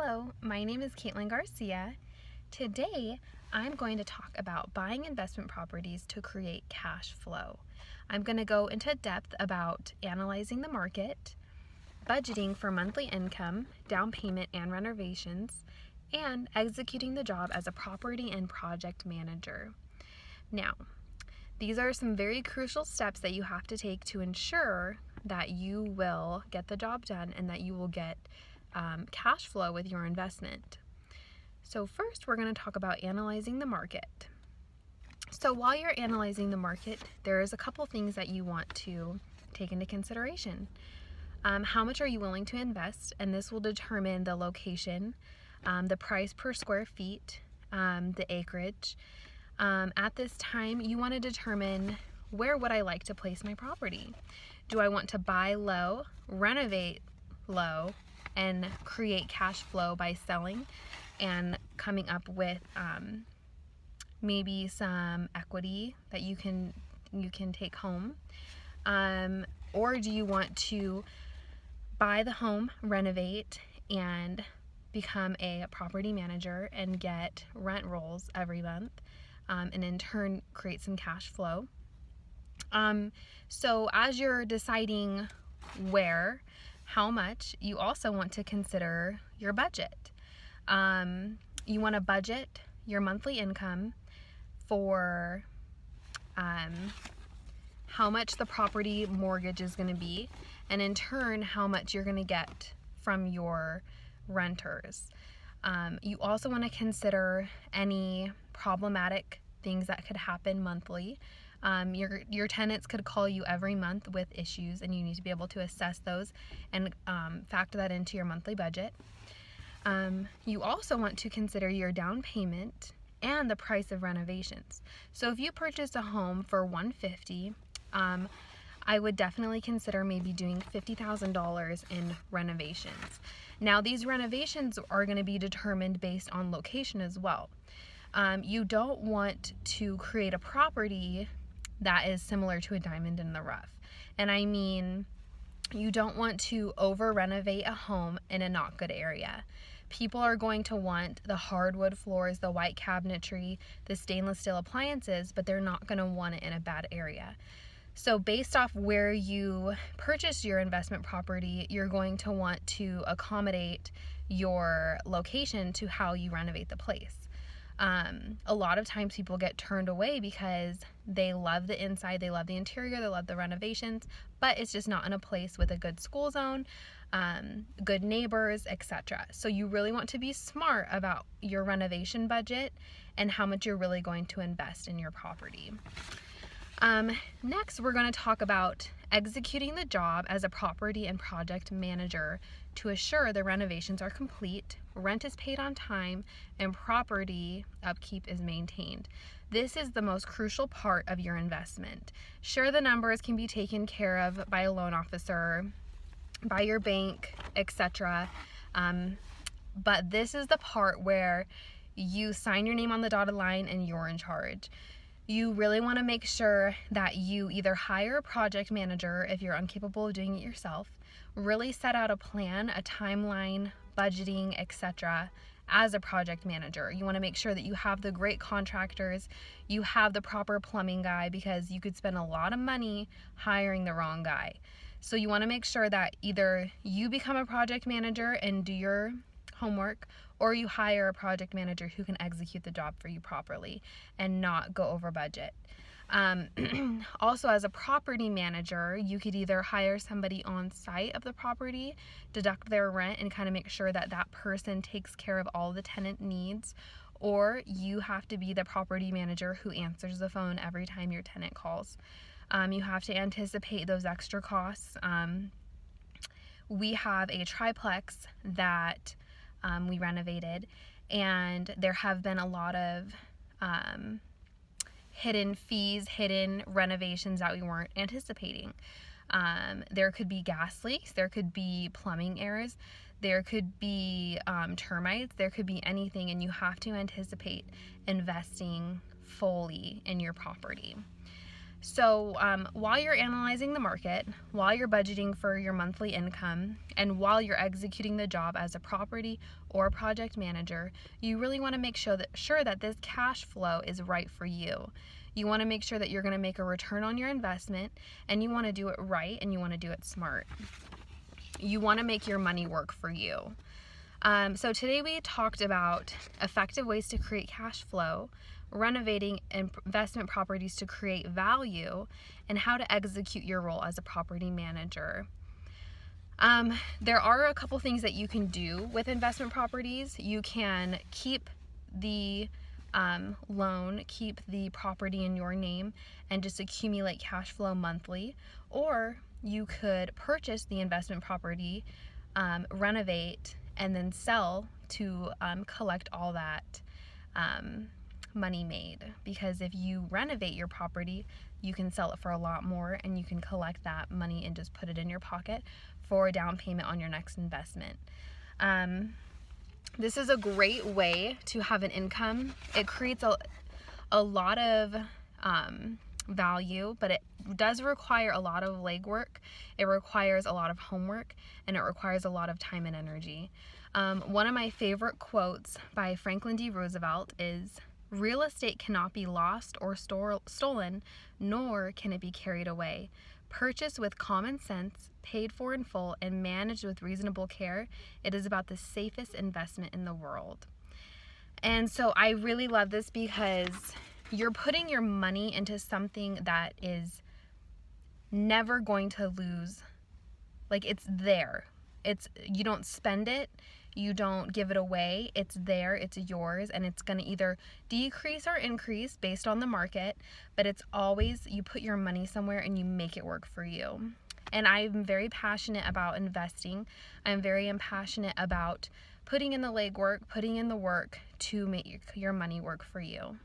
Hello, my name is Caitlin Garcia. Today, I'm going to talk about buying investment properties to create cash flow. I'm going to go into depth about analyzing the market, budgeting for monthly income, down payment and renovations, and executing the job as a property and project manager. Now, these are some very crucial steps that you have to take to ensure that you will get the job done and that you will get cash flow with your investment. So first, we're going to talk about analyzing the market. So while you're analyzing the market, there's a couple things that you want to take into consideration. How much are you willing to invest? And this will determine the location, the price per square feet, the acreage. At this time, you want to determine, where would I like to place my property? Do I want to buy low, renovate low, and create cash flow by selling and coming up with maybe some equity that you can take home? Or do you want to buy the home, renovate, and become a property manager and get rent rolls every month, and in turn create some cash flow? So as you're deciding where, how much, you also want to consider your budget. You want to budget your monthly income for how much the property mortgage is going to be, and in turn how much you're going to get from your renters. You also want to consider any problematic things that could happen monthly. Your tenants could call you every month with issues, and you need to be able to assess those and factor that into your monthly budget. You also want to consider your down payment and the price of renovations. So if you purchase a home for $150,000, I would definitely consider maybe doing $50,000 in renovations. Now, these renovations are going to be determined based on location as well. You don't want to create a property that is similar to a diamond in the rough. And I mean, you don't want to over renovate a home in a not good area. People are going to want the hardwood floors, the white cabinetry, the stainless steel appliances, but they're not going to want it in a bad area. So based off where you purchase your investment property, you're going to want to accommodate your location to how you renovate the place. A lot of times people get turned away because they love the inside, they love the interior, they love the renovations, but it's just not in a place with a good school zone, good neighbors, etc. So you really want to be smart about your renovation budget and how much you're really going to invest in your property. Next, we're going to talk about executing the job as a property and project manager to assure the renovations are complete, rent is paid on time, and property upkeep is maintained. This is the most crucial part of your investment. Sure, the numbers can be taken care of by a loan officer, by your bank, etc. But this is the part where you sign your name on the dotted line and you're in charge. You really want to make sure that you either hire a project manager if you're incapable of doing it yourself, really set out a plan, a timeline, budgeting, etc. as a project manager. You want to make sure that you have the great contractors, you have the proper plumbing guy, because you could spend a lot of money hiring the wrong guy. So you want to make sure that either you become a project manager and do your homework, or you hire a project manager who can execute the job for you properly and not go over budget. Also, as a property manager, you could either hire somebody on site of the property, deduct their rent, and kind of make sure that that person takes care of all the tenant needs, or you have to be the property manager who answers the phone every time your tenant calls. You have to anticipate those extra costs. We have a triplex that we renovated, and there have been a lot of hidden fees, hidden renovations that we weren't anticipating. There could be gas leaks, there could be plumbing errors, there could be termites, there could be anything, and you have to anticipate investing fully in your property. So while you're analyzing the market, while you're budgeting for your monthly income, and while you're executing the job as a property or project manager, you really want to make sure that this cash flow is right for you. You want to make sure that you're going to make a return on your investment, and you want to do it right, and you want to do it smart. You want to make your money work for you. So today we talked about effective ways to create cash flow, renovating investment properties to create value, and how to execute your role as a property manager. There are a couple things that you can do with investment properties. You can keep the loan, keep the property in your name, and just accumulate cash flow monthly, or you could purchase the investment property, renovate, and then sell to collect all that money made. Because if you renovate your property, you can sell it for a lot more, and you can collect that money and just put it in your pocket for a down payment on your next investment. This is a great way to have an income. It creates a lot of value, but it does require a lot of legwork. It requires a lot of homework, and it requires a lot of time and energy. One of my favorite quotes by Franklin D. Roosevelt is, "Real estate cannot be lost or stolen, nor can it be carried away. Purchased with common sense, paid for in full, and managed with reasonable care, it is about the safest investment in the world." And so I really love this because you're putting your money into something that is never going to lose. Like, it's there. You don't spend it. You don't give it away. It's there, it's yours, and it's going to either decrease or increase based on the market, but it's always, you put your money somewhere and you make it work for you. And I'm very passionate about investing. I'm very passionate about putting in the legwork, putting in the work to make your money work for you.